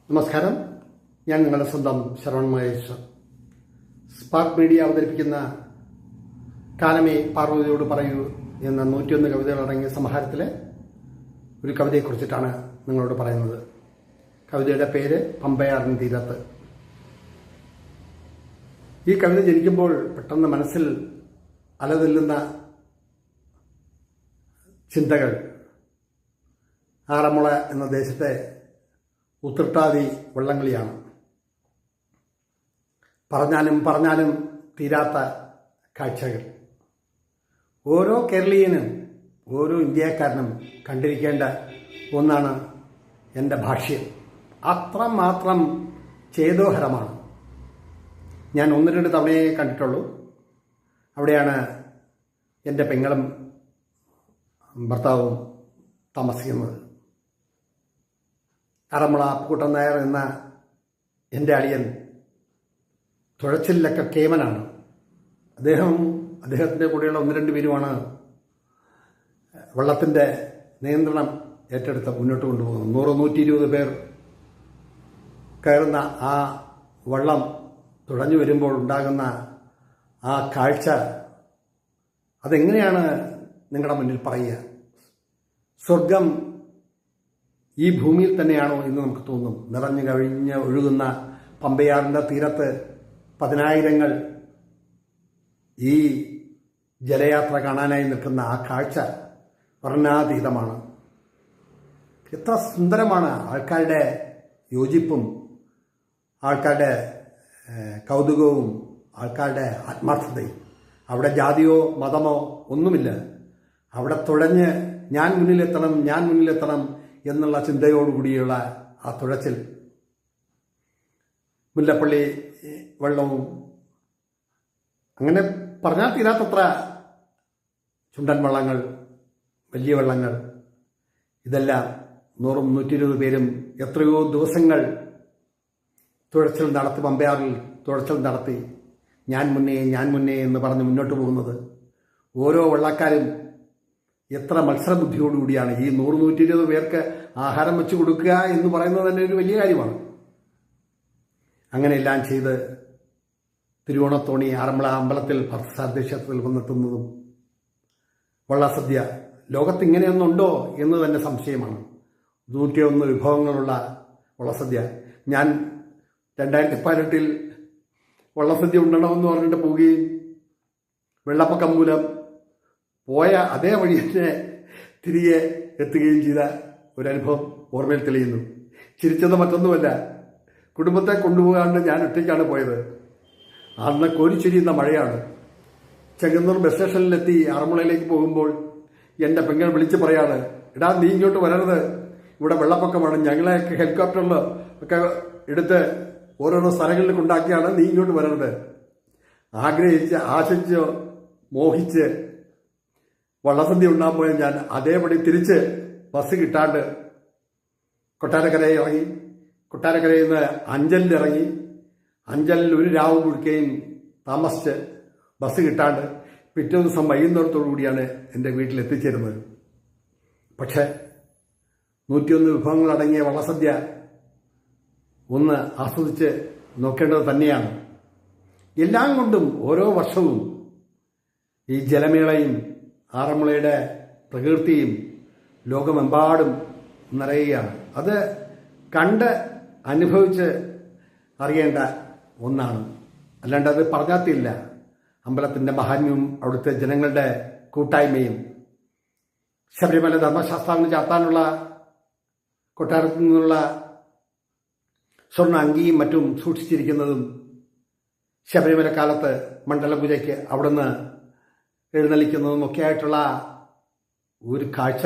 നമസ്കാരം, ഞാൻ നിങ്ങളുടെ സ്വന്തം ശരവൺ മഹേശ്വർ. സ്പാർക്ക് മീഡിയ അവതരിപ്പിക്കുന്ന കാലമേ പാർവതിയോട് പറയൂ എന്ന 101 കവിതകളടങ്ങിയ സമാഹാരത്തിലെ ഒരു കവിതയെക്കുറിച്ചിട്ടാണ് നിങ്ങളോട് പറയുന്നത്. കവിതയുടെ പേര് പമ്പയാറിൻ തീരത്ത്. ഈ കവിത ജനിക്കുമ്പോൾ പെട്ടെന്ന് മനസ്സിൽ അലതല്ലുന്ന ചിന്തകൾ ആറന്മുള എന്ന ദേശത്തെ ഉത്രട്ടാതി വള്ളംകളിയാണ്. പറഞ്ഞാലും തീരാത്ത കാഴ്ചകൾ. ഓരോ കേരളീയനും ഓരോ ഇന്ത്യക്കാരനും കണ്ടിരിക്കേണ്ട ഒന്നാണ് എൻ്റെ ഭാഷ്യം. അത്രമാത്രം ചേതോഹരമാണ്. ഞാൻ 1-2 തവണയേ കണ്ടിട്ടുള്ളൂ. അവിടെയാണ് എൻ്റെ പെങ്ങളും ഭർത്താവും താമസിക്കുന്നത്. ആറന്മുള അപ്പുക്കുട്ടൻ നായർ എന്ന എൻ്റെ അളിയൻ തുഴച്ചിലൊക്കെ കേമനാണ്. അദ്ദേഹത്തിൻ്റെ കൂടെയുള്ള 1-2 പേരുമാണ് വള്ളത്തിൻ്റെ നിയന്ത്രണം ഏറ്റെടുത്ത് മുന്നോട്ട് കൊണ്ടുപോകുന്നത്. 100-120 പേർ കയറുന്ന ആ വള്ളം തുഴഞ്ഞു വരുമ്പോൾ ഉണ്ടാകുന്ന ആ കാഴ്ച, അതെങ്ങനെയാണ് നിങ്ങളുടെ മുന്നിൽ പറയുക? സ്വർഗം ഈ ഭൂമിയിൽ തന്നെയാണോ എന്ന് നമുക്ക് തോന്നും. നിറഞ്ഞു കഴിഞ്ഞ് ഒഴുകുന്ന പമ്പയാറിൻ്റെ തീരത്ത് 10,000 ഈ ജലയാത്ര കാണാനായി നിൽക്കുന്ന ആ കാഴ്ച വർണ്ണാതീതമാണ്. എത്ര സുന്ദരമാണ്! ആൾക്കാരുടെ യോജിപ്പും ആൾക്കാരുടെ കൗതുകവും ആൾക്കാരുടെ ആത്മാർത്ഥതയും. അവിടെ ജാതിയോ മതമോ ഒന്നുമില്ല. അവിടെ തുഴഞ്ഞ് ഞാൻ മുന്നിലെത്തണം എന്നുള്ള ചിന്തയോടുകൂടിയുള്ള ആ തുഴച്ചിൽ. മുല്ലപ്പള്ളി വള്ളവും അങ്ങനെ പറഞ്ഞാൽ തീരാത്തത്ര ചുണ്ടൻ വള്ളങ്ങൾ, വലിയ വള്ളങ്ങൾ, ഇതെല്ലാം 100-120 പേരും എത്രയോ ദിവസങ്ങൾ തുഴച്ചിൽ നടത്തി, പമ്പയാറിൽ തുഴച്ചിൽ നടത്തി ഞാൻ മുന്നേ എന്ന് പറഞ്ഞ് മുന്നോട്ട് പോകുന്നത്. ഓരോ വള്ളക്കാരും എത്ര മത്സരബുദ്ധിയോടുകൂടിയാണ് ഈ 100-120 പേർക്ക് ആഹാരം വെച്ച് കൊടുക്കുക എന്ന് പറയുന്നത് തന്നെ ഒരു വലിയ കാര്യമാണ്. അങ്ങനെയെല്ലാം ചെയ്ത് തിരുവോണത്തോണി ആറന്മുള അമ്പലത്തിൽ ഭർത്തസാരഥി ക്ഷേത്രത്തിൽ വന്നെത്തുന്നതും വള്ളസദ്യ. ലോകത്ത് ഇങ്ങനെയൊന്നുണ്ടോ എന്ന് തന്നെ സംശയമാണ്. 101 വിഭവങ്ങളുള്ള വള്ളസദ്യ. ഞാൻ 2018 വള്ളസദ്യ ഉണ്ടണമെന്ന് പറഞ്ഞിട്ട് പോവുകയും വെള്ളപ്പൊക്കം മൂലം പോയ അതേ വഴി തന്നെ തിരികെ എത്തുകയും ചെയ്ത ഒരനുഭവം ഓർമ്മയിൽ തെളിയുന്നു. ചിരിച്ചത് മറ്റൊന്നുമല്ല, കുടുംബത്തെ കൊണ്ടുപോകാണ്ട് ഞാൻ ഒറ്റയ്ക്കാണ് പോയത്. അന്ന് കോരിച്ചൊരിയുന്ന മഴയാണ്. ചെങ്ങന്നൂർ ബസ് സ്റ്റേഷനിലെത്തി ആറന്മുളയിലേക്ക് പോകുമ്പോൾ എൻ്റെ പെങ്ങൾ വിളിച്ച് പറയാണ്, എടാ നീ ഇങ്ങോട്ട് വരരുത്, ഇവിടെ വെള്ളപ്പൊക്കമാണ്, ഞങ്ങളെയൊക്കെ ഹെലികോപ്റ്ററിൽ ഒക്കെ എടുത്ത് ഓരോരോ സ്ഥലങ്ങളിൽ കൊണ്ടാക്കിയാണ്, നീ ഇങ്ങോട്ട് വരരുത്. ആഗ്രഹിച്ച് ആശിച്ച് മോഹിച്ച് വള്ളസദ്യ ഉണ്ടാകാൻ പോയ ഞാൻ അതേപടി തിരിച്ച് ബസ് കിട്ടാണ്ട് കൊട്ടാരക്കരയിൽ ഇറങ്ങി. കൊട്ടാരക്കരയിൽ നിന്ന് അഞ്ചലിൽ ഇറങ്ങി. അഞ്ചലിൽ ഒരു രാവ് കുടിക്കുകയും താമസിച്ച് ബസ് കിട്ടാണ്ട് പിറ്റേ ദിവസം വൈകുന്നേരത്തോടു കൂടിയാണ് എൻ്റെ വീട്ടിൽ എത്തിച്ചേരുന്നത്. പക്ഷേ 101 വിഭവങ്ങളടങ്ങിയ വള്ളസദ്യ ഒന്ന് ആസ്വദിച്ച് നോക്കേണ്ടത് തന്നെയാണ്. എല്ലാം കൊണ്ടും ഓരോ വർഷവും ഈ ജലമേളയും ആറന്മുളയുടെ പ്രകൃതിയും ലോകമെമ്പാടും നിറയുകയാണ്. അത് കണ്ട് അനുഭവിച്ച് അറിയേണ്ട ഒന്നാണ്. അല്ലാണ്ട് അത് പറഞ്ഞാത്തില്ല. അമ്പലത്തിൻ്റെ മഹാത്മ്യവും അവിടുത്തെ ജനങ്ങളുടെ കൂട്ടായ്മയും ശബരിമല ധർമ്മശാസ്താവിന് ചാർത്താനുള്ള കൊട്ടാരത്തിൽ നിന്നുള്ള സ്വർണ്ണ അങ്കിയും മറ്റും സൂക്ഷിച്ചിരിക്കുന്നതും ശബരിമല കാലത്ത് മണ്ഡലപൂജയ്ക്ക് അവിടുന്ന് എഴുന്നള്ളിക്കുന്നതും ഒക്കെ ആയിട്ടുള്ള ഒരു കാഴ്ച,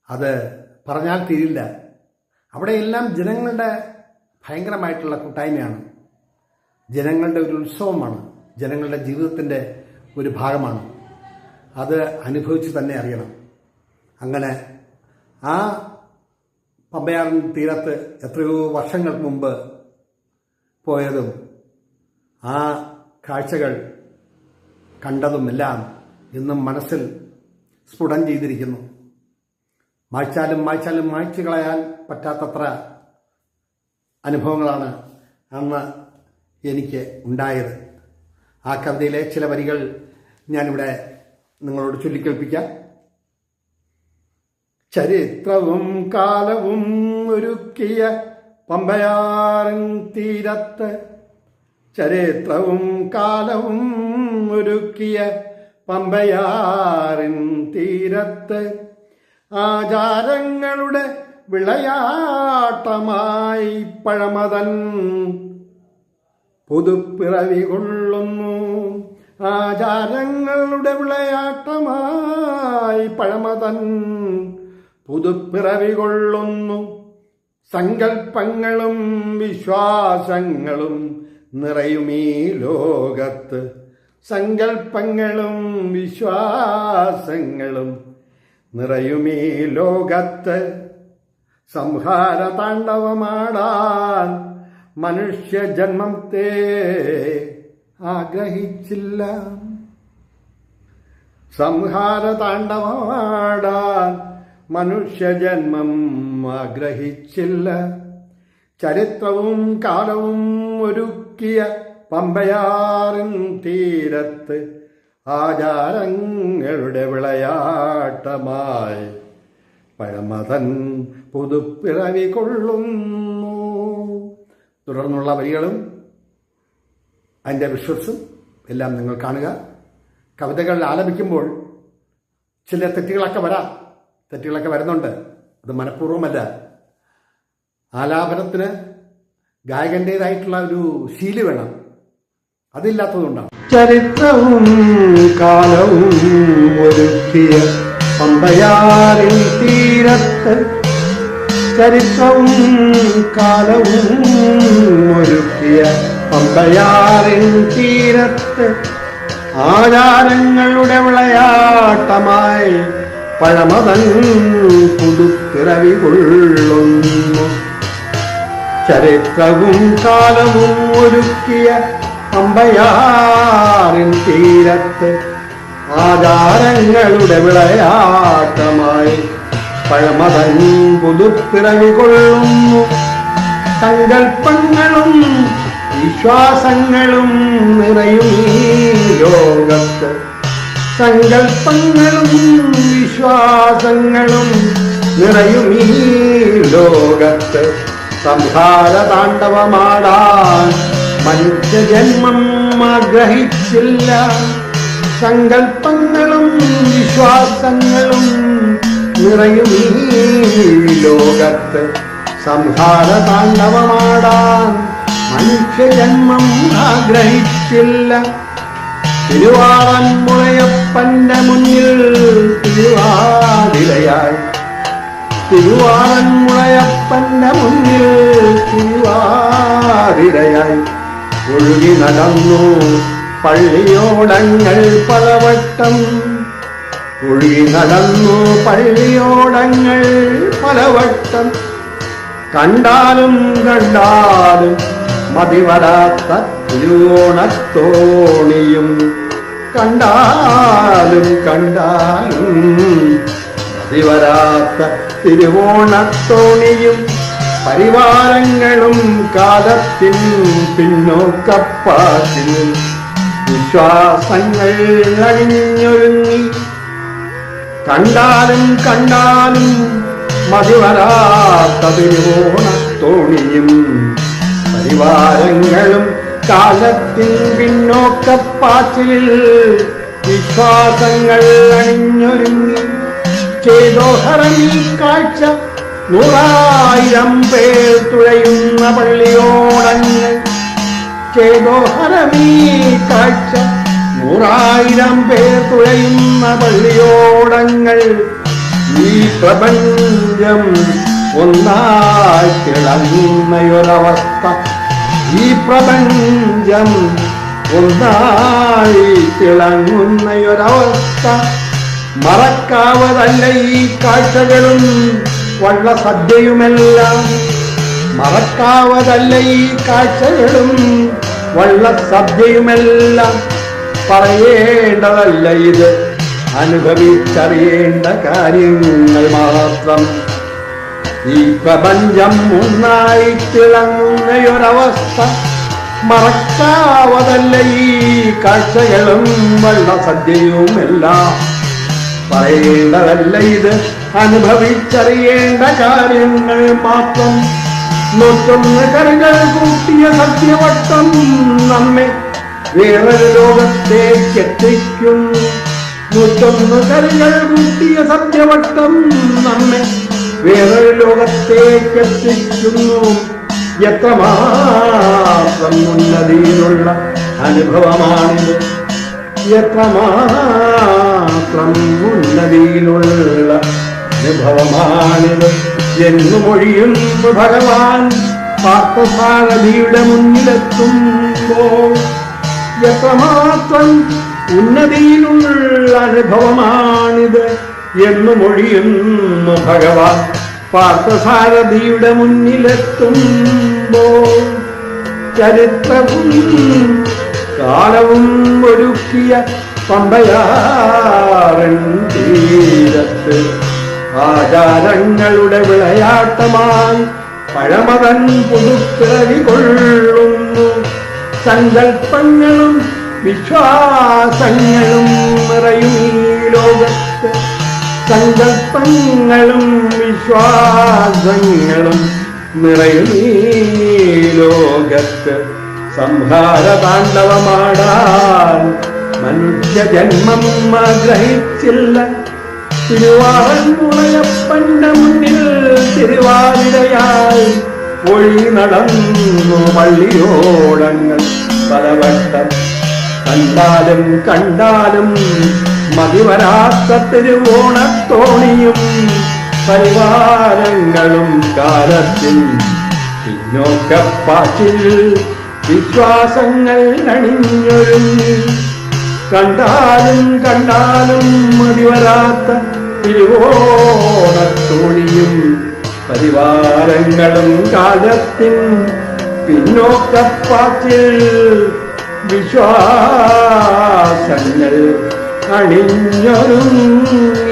അത് പറഞ്ഞാൽ തീരില്ല. അവിടെയെല്ലാം ജനങ്ങളുടെ ഭയങ്കരമായിട്ടുള്ള കൂട്ടായ്മയാണ്. ജനങ്ങളുടെ ഒരു ഉത്സവമാണ്. ജനങ്ങളുടെ ജീവിതത്തിൻ്റെ ഒരു ഭാഗമാണ്. അത് അനുഭവിച്ച് തന്നെ അറിയണം. അങ്ങനെ ആ പമ്പയാറിൻ തീരത്ത് എത്രയോ വർഷങ്ങൾക്ക് മുമ്പ് പോയതും ആ കാഴ്ചകൾ കണ്ടതുമെല്ലാം ഇന്നും മനസ്സിൽ സ്ഫുടം ചെയ്തിരിക്കുന്നു. മായ്ച്ചാലും മായ്ച്ചു കളയാൻ പറ്റാത്തത്ര അനുഭവങ്ങളാണ് അന്ന് എനിക്ക് ഉണ്ടായത്. ആ കവിതയിലെ ചില വരികൾ ഞാനിവിടെ നിങ്ങളോട് ചൊല്ലിക്കേൾപ്പിക്കാം. ചരിത്രവും കാലവും ഒരുക്കിയ പമ്പയാറിൻ തീരത്ത്, ചരിത്രവും കാലവും ഒരുക്കിയ പമ്പയാറിൻ തീരത്ത്, ആചാരങ്ങളുടെ വിളയാട്ടമായി പഴമതൻ പുതുപ്പിറവി കൊള്ളുന്നു. ആചാരങ്ങളുടെ വിളയാട്ടമായി പഴമതൻ പുതുപ്പിറവി കൊള്ളുന്നു. സങ്കൽപ്പങ്ങളും വിശ്വാസങ്ങളും നിറയുമീ ലോകത്ത്, സങ്കൽപ്പങ്ങളും വിശ്വാസങ്ങളും നിറയുമീ ലോകത്ത്. സംഹാര താണ്ഡവമാടാൻ മനുഷ്യജന്മത്തെ ആഗ്രഹിച്ചില്ല, സംഹാര താണ്ഡവമാടാൻ മനുഷ്യജന്മം ആഗ്രഹിച്ചില്ല. ചരിത്രവും കാലവും ഒരുക്കിയ പമ്പയാറിൻ തീരത്ത്, ആചാരങ്ങളുടെ വിളയാട്ടമായി പഴമതൻ പുതുപ്പിറവി കൊള്ളുന്നു. തുടർന്നുള്ള വരികളും അതിൻ്റെ വിഷ്വൽസും എല്ലാം നിങ്ങൾ കാണുക. കവിതകൾ ആലപിക്കുമ്പോൾ ചില തെറ്റുകളൊക്കെ വരുന്നുണ്ട്. അത് മനഃപൂർവ്വമല്ല. ആലാപനത്തിന് ഗായകൻ്റേതായിട്ടുള്ള ഒരു ശീലി വേണം, അതില്ലാത്തതുകൊണ്ടാണ്. ചരിത്രവും കാലവും ഒരുക്കിയ പമ്പയാറിൻ തീരത്ത്, ചരിത്രവും കാലവും ഒരുക്കിയ പമ്പയാറിൻ തീരത്ത്, ആചാരങ്ങളുടെ വിളയാട്ടമായി പഴമതൻ പുതുപ്പിറവി കൊള്ളുന്നു. ചരിത്രവും കാലവും ഒരുക്കിയ പമ്പയാറിൻ തീരത്ത്, ആചാരങ്ങളുടെ വിളയാട്ടമായി പഴമതൻ പുതുപ്പിറവി കൊള്ളുന്നു. സങ്കൽപ്പങ്ങളും വിശ്വാസങ്ങളും നിറയും ഈ ലോകത്ത്, സങ്കൽപ്പങ്ങളും വിശ്വാസങ്ങളും നിറയും ഈ ലോകത്ത്. സംഹാര താണ്ഡവമാടാൻ മനുഷ്യജന്മം ആഗ്രഹിച്ചില്ല, സങ്കൽപ്പങ്ങളും വിശ്വാസങ്ങളും നിറയും ഈ ലോകത്ത്. സംഹാര താണ്ഡവമാടാൻ മനുഷ്യജന്മം ആഗ്രഹിച്ചില്ല. തിരുവാറന്മുളയപ്പന്റെ മുന്നിൽ തിരുവാതിരയായി, തിരുവാറന്മുളയപ്പന്റെ മുന്നിൽ തിരുവാതിരയായി ഒഴുകി നടന്നു പള്ളിയോടങ്ങൾ പലവട്ടം, ഒഴുകി നടന്നു പള്ളിയോടങ്ങൾ പലവട്ടം. കണ്ടാലും കണ്ടാലും മതിവരാത്ത തിരുവോണത്തോണിയും, കണ്ടാലും കണ്ടാലും മതിവരാത്ത തിരുവോണത്തോണിയും. പരിവാരങ്ങളും കാലത്തിൻ പിന്നോക്കപ്പാട്ടിൽ വിശ്വാസങ്ങൾ അണിഞ്ഞൊരുങ്ങി. കണ്ടാലും കണ്ടാലും മതിവരാത്ത തിരുവോണത്തോണിയും, പരിവാരങ്ങളും കാലത്തിൻ പിന്നോക്കപ്പാച്ചിലിൽ വിശ്വാസങ്ങൾ അണിഞ്ഞൊരുങ്ങി. ചേതോഹരമീ കാഴ്ച 100,000 പേർ തുഴയുന്ന പള്ളിയോടങ്ങൾ, ചേതോഹരമീ കാഴ്ച 100,000 പേർ തുഴയുന്ന പള്ളിയോടങ്ങൾ. ഈ പ്രപഞ്ചം ഒന്നായി തിളങ്ങുന്നയൊരവസ്ഥ, ഈ പ്രപഞ്ചം ഒന്നായി തിളങ്ങുന്നയൊരവസ്ഥ. മറക്കാവതല്ല ഈ കാഴ്ചകളും വള്ളസദ്യയുമെല്ലാം, മറക്കാവതല്ല ഈ കാഴ്ചകളും വള്ളസദ്യയുമെല്ലാം. പറയേണ്ടതല്ല ഇത്, അനുഭവിച്ചറിയേണ്ട കാര്യങ്ങൾ മാത്രം. ഈ പ്രപഞ്ചം ഒന്നായി തിളങ്ങുന്നയൊരവസ്ഥ മറക്കാവതല്ല ഈ കാഴ്ചകളും വള്ളസദ്യയുമെല്ലാം. പറയേണ്ടതല്ല ഇത്, അനുഭവിച്ചറിയേണ്ട കാര്യങ്ങൾ മാത്രം. 101 കറികൾ കൂട്ടിയ സദ്യവട്ടം നമ്മെ വേറൊരു ലോകത്തേക്കെത്തിക്കുന്നു. 101 കറികൾ കൂട്ടിയ സദ്യവട്ടം നമ്മെ വേറൊരു ലോകത്തേക്കെത്തിക്കുന്നു. എത്രമാത്രം ഉന്നതിയിലുള്ള അനുഭവമാണിത്, എത്രമാത്രം ഉന്നതിയിലുള്ള അനുഭവമാണിത് എന്നു മൊഴിയുന്നു ഭഗവാൻ പാർത്ഥസാരഥിയുടെ മുന്നിലെത്തുമ്പോൾ. എത്രമാത്രം ഉന്നതിയിലുള്ള അനുഭവമാണിത് എന്നു മൊഴിയുന്നു ഭഗവാൻ പാർത്ഥസാരഥിയുടെ മുന്നിലെത്തുമ്പോൾ. ചരിത്രവും കാലവും ഒരുക്കിയ പമ്പയാറിൻ തീരത്ത് ആചാരങ്ങളുടെ വിളയാട്ടമായി പഴമതൻ പുതുപ്പിറവി കൊള്ളുന്നു. സങ്കൽപ്പങ്ങളും വിശ്വാസങ്ങളും നിറയും ഈ ലോകത്ത്, സങ്കൽപ്പങ്ങളും വിശ്വാസങ്ങളും നിറയും ഈ ലോകത്ത്. സംഹാര താണ്ഡവമാടാൻ മനുഷ്യജന്മം ആഗ്രഹിച്ചില്ല. തിരുവാറന്മുളയപ്പന്റെ മുന്നിൽ തിരുവാതിരയായി ഒഴി നടന്നു പള്ളിയോടങ്ങൾ പലവട്ടം. കണ്ടാലും കണ്ടാലും മതിവരാത്ത തിരുവോണത്തോണിയും പരിവാരങ്ങളും കാലത്തിൽ പിന്നോക്കപ്പാച്ചിൽ വിശ്വാസങ്ങൾ അണിഞ്ഞൊരുങ്ങി. കണ്ടാലും കണ്ടാലും മതിവരാത്ത തിരുവോണത്തോണിയും പരിവാരങ്ങളും കാലത്തിൽ പിന്നോക്കപ്പാച്ചിൽ വിശ്വാസങ്ങൾ അണിഞ്ഞൊരുങ്ങി.